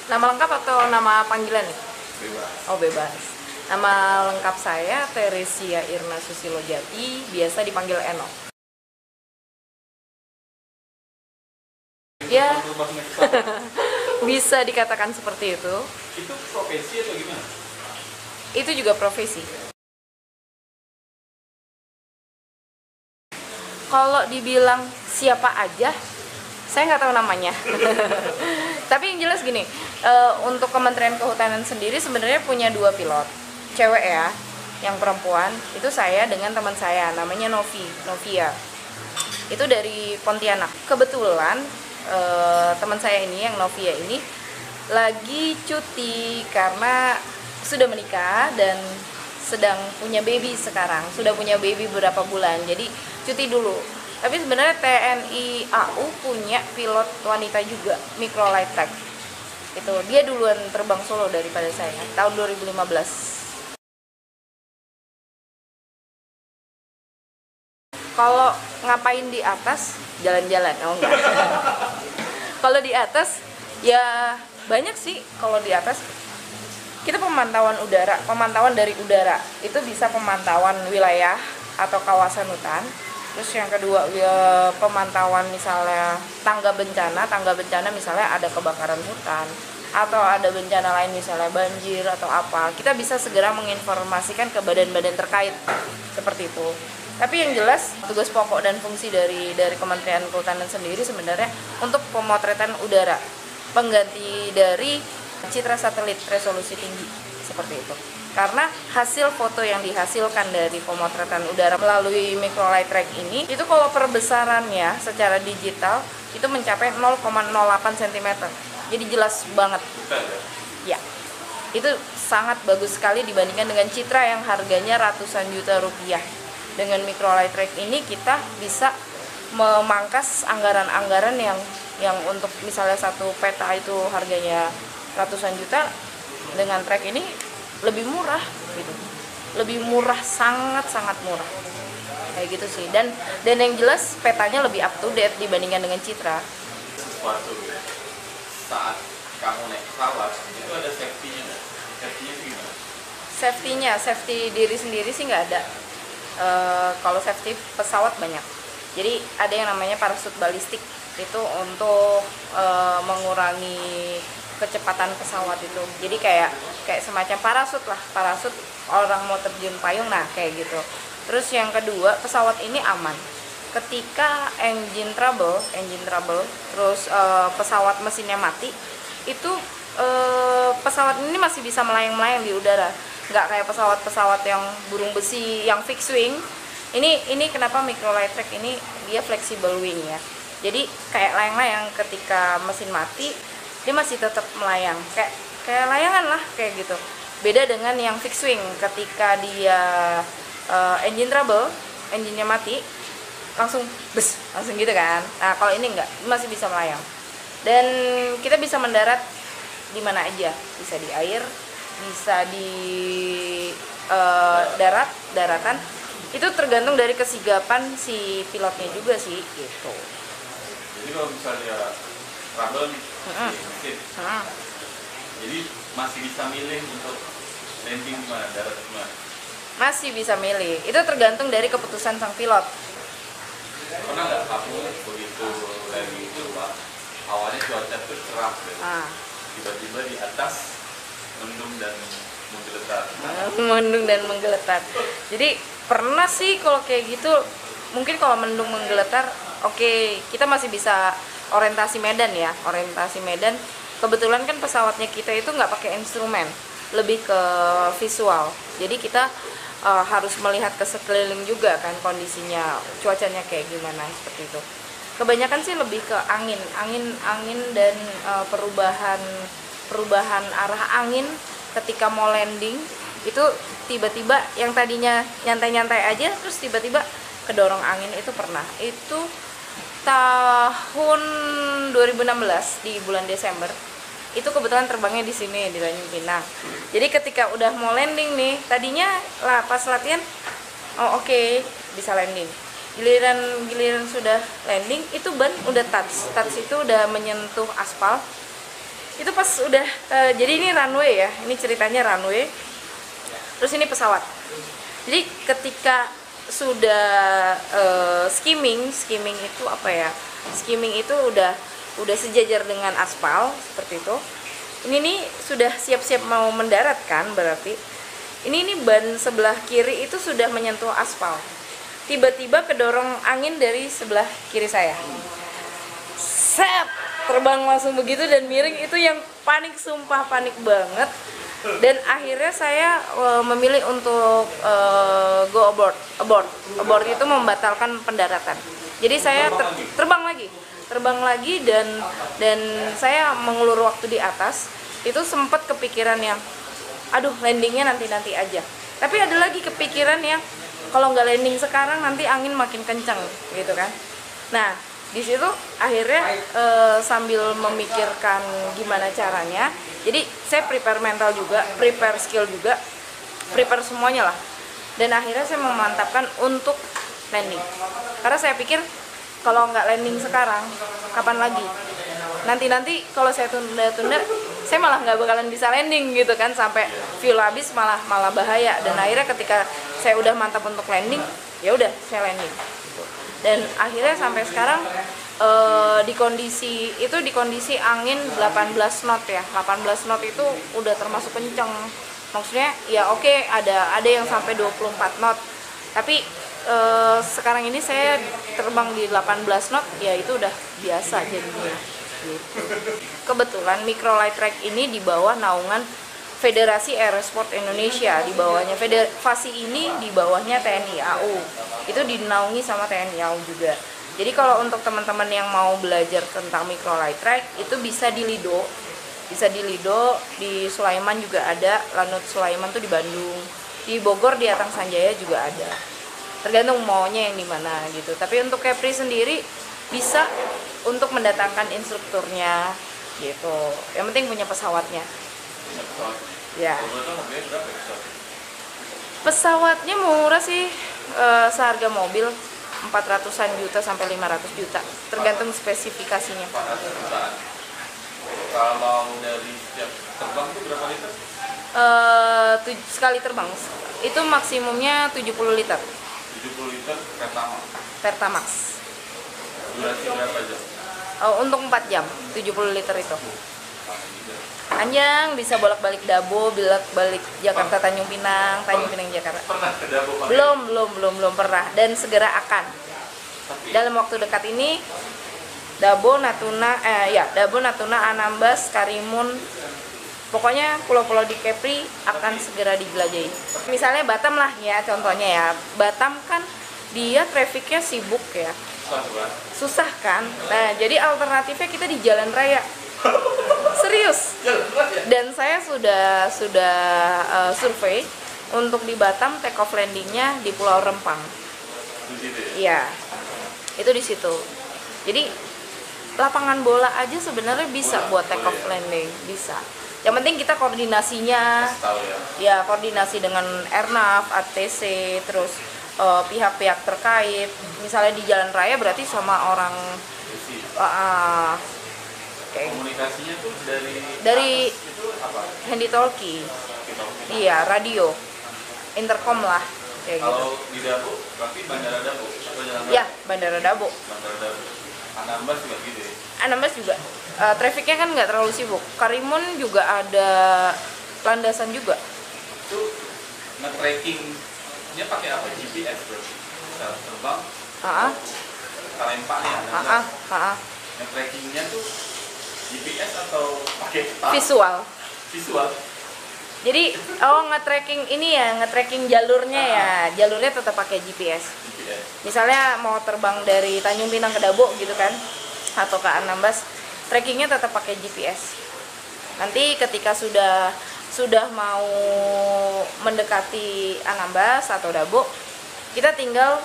Nama lengkap atau nama panggilan nih? Bebas. Oh, bebas. Nama lengkap saya Teresia Irna Susilo Jati, biasa dipanggil Eno. Ya, bisa dikatakan seperti itu. Itu profesi atau gimana? Itu juga profesi. Kalau dibilang siapa aja, saya nggak tahu namanya. Tapi yang jelas gini, untuk Kementerian Kehutanan sendiri sebenarnya punya 2 pilot, cewek ya, yang perempuan itu saya dengan teman saya, namanya Novia. Itu dari Pontianak. Kebetulan teman saya ini, yang Novia ini, lagi cuti karena sudah menikah dan sedang punya baby sekarang, sudah punya baby beberapa bulan, jadi cuti dulu. Tapi sebenarnya TNI AU punya pilot wanita juga, microlight track. Itu dia duluan terbang solo daripada saya, tahun 2015. Kalau ngapain di atas, jalan-jalan, oh enggak. Kalau di atas, ya banyak sih. Kalau di atas kita pemantauan udara, pemantauan dari udara itu bisa pemantauan wilayah atau kawasan hutan. Terus yang kedua ya, pemantauan misalnya tangga bencana misalnya ada kebakaran hutan atau ada bencana lain misalnya banjir atau apa, kita bisa segera menginformasikan ke badan-badan terkait seperti itu. Tapi yang jelas tugas pokok dan fungsi dari Kementerian Kehutanan sendiri sebenarnya untuk pemotretan udara, pengganti dari citra satelit resolusi tinggi seperti itu. Karena hasil foto yang dihasilkan dari pemotretan udara melalui microlight track ini, itu kalau perbesarannya secara digital itu mencapai 0,08 cm. Jadi jelas banget. Ya, itu sangat bagus sekali dibandingkan dengan citra yang harganya ratusan juta rupiah. Dengan microlight track ini kita bisa memangkas anggaran-anggaran yang untuk misalnya satu peta itu harganya ratusan juta, dengan track ini lebih murah gitu, lebih murah, sangat murah kayak gitu sih. Dan yang jelas petanya lebih up to date dibandingkan dengan citra. Sesuatu saat kamu naik pesawat itu ada safety-nya nggak? Safety-nya gimana? Safety-nya, safety diri sendiri sih nggak ada. Kalau safety pesawat banyak. Jadi ada yang namanya parasut balistik, itu untuk mengurangi kecepatan pesawat itu. Jadi kayak semacam parasut lah, parasut orang mau terjun payung, nah kayak gitu. Terus yang kedua, pesawat ini aman. Ketika engine trouble, terus pesawat mesinnya mati, itu pesawat ini masih bisa melayang-melayang di udara. Nggak kayak pesawat-pesawat yang burung besi, yang fixed wing. Ini kenapa microlight track ini dia flexible wing ya. Jadi kayak layang-layang, ketika mesin mati dia masih tetap melayang, kayak layangan lah kayak gitu. Beda dengan yang fixed wing, ketika dia engine trouble, engine-nya mati, langsung gitu kan. Nah kalau ini enggak, masih bisa melayang. Dan kita bisa mendarat di mana aja, bisa di air, bisa di daratan. Itu tergantung dari kesigapan si pilotnya juga sih gitu. Jadi kalau misalnya trouble nih, jadi masih bisa milih untuk landing di mana, darat di mana? Masih bisa milih. Itu tergantung dari keputusan sang pilot. Pernah nggak kamu begitu landing itu Pak, awalnya cuaca cerah, tiba-tiba di atas mendung dan menggeletar? Mendung dan menggeletar. Jadi pernah sih kalau kayak gitu. Mungkin kalau mendung menggeletar, oke, kita masih bisa orientasi medan ya, orientasi medan. Kebetulan kan pesawatnya kita itu nggak pakai instrumen, lebih ke visual. Jadi kita harus melihat ke sekeliling juga kan kondisinya, cuacanya kayak gimana seperti itu. Kebanyakan sih lebih ke angin dan perubahan arah angin ketika mau landing. Itu tiba-tiba yang tadinya nyantai-nyantai aja, terus tiba-tiba kedorong angin, itu pernah. Itu tahun 2016 di bulan Desember. Itu kebetulan terbangnya di sini di Tanjung Pinang. Jadi ketika udah mau landing nih, tadinya pas latihan oke, bisa landing. Giliran sudah landing, itu ban udah touch itu udah menyentuh aspal. Itu pas udah jadi ini runway ya, ini ceritanya runway. Terus ini pesawat. Jadi ketika sudah skimming itu apa ya? Skimming itu udah sejajar dengan aspal seperti itu. Ini nih sudah siap-siap mau mendarat kan, berarti ini ban sebelah kiri itu sudah menyentuh aspal. Tiba-tiba kedorong angin dari sebelah kiri saya. Set, terbang langsung begitu dan miring. Itu yang panik, sumpah panik banget. Dan akhirnya saya memilih untuk go abort itu membatalkan pendaratan. Jadi saya terbang lagi dan saya mengulur waktu di atas. Itu sempat kepikiran yang aduh, landingnya nanti aja. Tapi ada lagi kepikiran yang kalau nggak landing sekarang nanti angin makin kencang gitu kan. Nah di situ akhirnya sambil memikirkan gimana caranya, jadi saya prepare mental juga, prepare skill juga, prepare semuanya lah. Dan akhirnya saya memantapkan untuk landing, karena saya pikir kalau nggak landing sekarang kapan lagi, nanti kalau saya tunda saya malah nggak bakalan bisa landing gitu kan, sampai fuel habis malah bahaya. Dan akhirnya ketika saya udah mantap untuk landing, ya udah saya landing. Dan akhirnya sampai sekarang di kondisi angin 18 knot ya. 18 knot itu udah termasuk kenceng. Maksudnya ya oke, ada yang sampai 24 knot. Tapi sekarang ini saya terbang di 18 knot, ya itu udah biasa jadinya. Gitu. Kebetulan microlight track ini di bawah naungan Federasi Aerosport Indonesia, di bawahnya federasi ini di bawahnya TNI AU. Itu dinaungi sama TNI AU juga. Jadi kalau untuk teman-teman yang mau belajar tentang microlight track itu bisa di Lido. Di Sulaiman juga ada, Lanut Sulaiman tuh di Bandung. Di Bogor di Atang Sanjaya juga ada. Tergantung maunya yang di mana gitu. Tapi untuk Kepri sendiri bisa untuk mendatangkan instrukturnya gitu. Yang penting punya pesawatnya. Ya. Pesawatnya murah sih, seharga mobil 400-an juta sampai 500 juta, tergantung spesifikasinya. 400 jutaan. Kalau dari setiap terbang itu berapa liter? Sekali terbang itu maksimumnya 70 liter. 70 liter Pertamax. Durasi berapa jam? Untuk 4 jam, 70 liter itu. Panjang, bisa bolak-balik Dabo, bolak-balik Jakarta Tanjung Pinang Jakarta. Pernah ke Dabo? Belum pernah, dan segera akan. Dalam waktu dekat ini Dabo, Natuna, Anambas, Karimun, pokoknya pulau-pulau di Kepri akan segera dijelajahi. Misalnya Batam lah ya, contohnya ya. Batam kan dia trafficnya sibuk ya. Susah kan? Nah, jadi alternatifnya kita di jalan raya. Serius. Dan saya sudah survei untuk di Batam take off landingnya di Pulau Rempang. Iya. Itu di situ. Jadi lapangan bola aja sebenarnya bisa buat take off landing, bisa. Yang penting kita koordinasinya, ya koordinasi dengan Airnav, ATC, terus pihak-pihak terkait. Misalnya di jalan raya berarti sama orang komunikasinya tuh dari itu apa? handy talkie. Iya, radio, intercom lah kayak gitu. Kalau di Dabo berarti bandara Dabo atau jalan raya? Ya, bandara Dabo. Anambas juga gitu ya? Anambas juga. Trafficnya kan nggak terlalu sibuk. Karimun juga ada landasan juga. Itu nge-trackingnya pakai apa? GPS berarti? Bisa terbang? Palembang ya? Nge-trackingnya tuh GPS atau pakai peta? Visual. Jadi nge-tracking ini ya, nge-tracking jalurnya ya. Jalurnya tetap pakai GPS. Misalnya mau terbang dari Tanjung Pinang ke Dabo gitu kan, atau ke Anambas, trackingnya tetap pakai GPS. Nanti ketika sudah mau mendekati Anambas atau Dabo, kita tinggal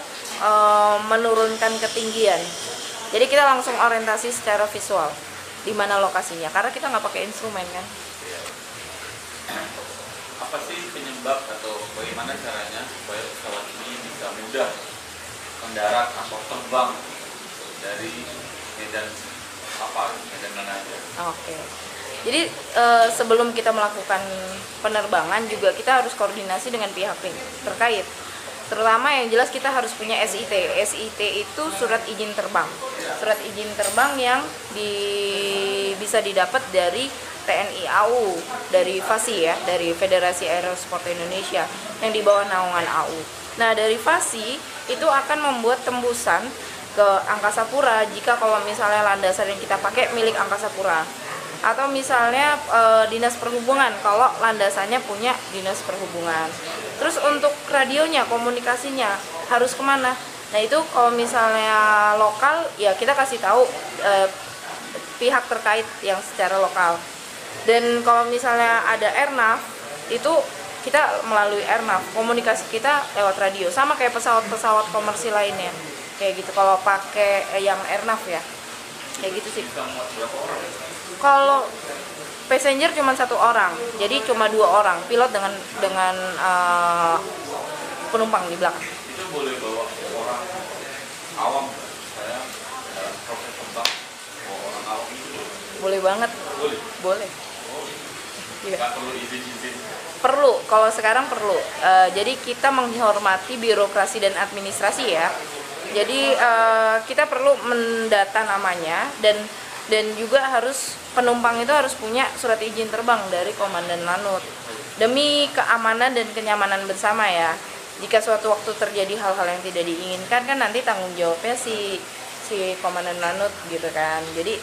menurunkan ketinggian. Jadi kita langsung orientasi secara visual di mana lokasinya, karena kita nggak pakai instrumen kan. Apa sih penyebab atau bagaimana caranya supaya pesawat ini bisa mudah mendarat atau terbang dari medan mana aja? Oke. Jadi sebelum kita melakukan penerbangan juga kita harus koordinasi dengan pihak terkait. Terutama yang jelas kita harus punya SIT. SIT itu surat izin terbang. Surat izin terbang yang bisa didapat dari TNI AU, dari FASI ya, dari Federasi Aerosport Indonesia yang di bawah naungan AU. Nah, dari FASI itu akan membuat tembusan ke Angkasa Pura jika kalau misalnya landasan yang kita pakai milik Angkasa Pura. Atau misalnya dinas perhubungan kalau landasannya punya dinas perhubungan. Terus untuk radionya, komunikasinya harus kemana? Nah itu kalau misalnya lokal ya kita kasih tahu pihak terkait yang secara lokal. Dan kalau misalnya ada airnav itu kita melalui airnav, komunikasi kita lewat radio sama kayak pesawat-pesawat komersil lainnya kayak gitu. Kalau pakai yang airnav ya kayak gitu sih. Kalau passenger cuma 1 orang, jadi cuma 2 orang, pilot dengan penumpang di belakang. Itu boleh bawa orang awam, saya dalam proses terbang bawa orang awam itu boleh banget. Boleh. Oh, iya. Nggak perlu izin. Perlu, kalau sekarang perlu. Jadi kita menghormati birokrasi dan administrasi ya. Jadi kita perlu mendata namanya dan juga harus penumpang itu harus punya surat izin terbang dari Komandan Lanut demi keamanan dan kenyamanan bersama ya. Jika suatu waktu terjadi hal-hal yang tidak diinginkan kan nanti tanggung jawabnya si Komandan Lanut gitu kan. Jadi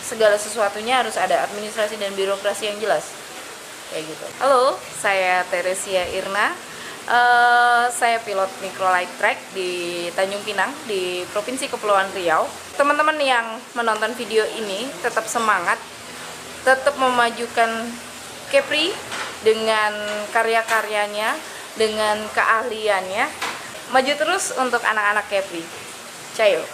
segala sesuatunya harus ada administrasi dan birokrasi yang jelas kayak gitu. Halo, saya Teresia Irna. Saya pilot microlight track di Tanjung Pinang di Provinsi Kepulauan Riau. Teman-teman yang menonton video ini tetap semangat, tetap memajukan Kepri dengan karya-karyanya, dengan keahliannya. Maju terus untuk anak-anak Kepri. Cayo.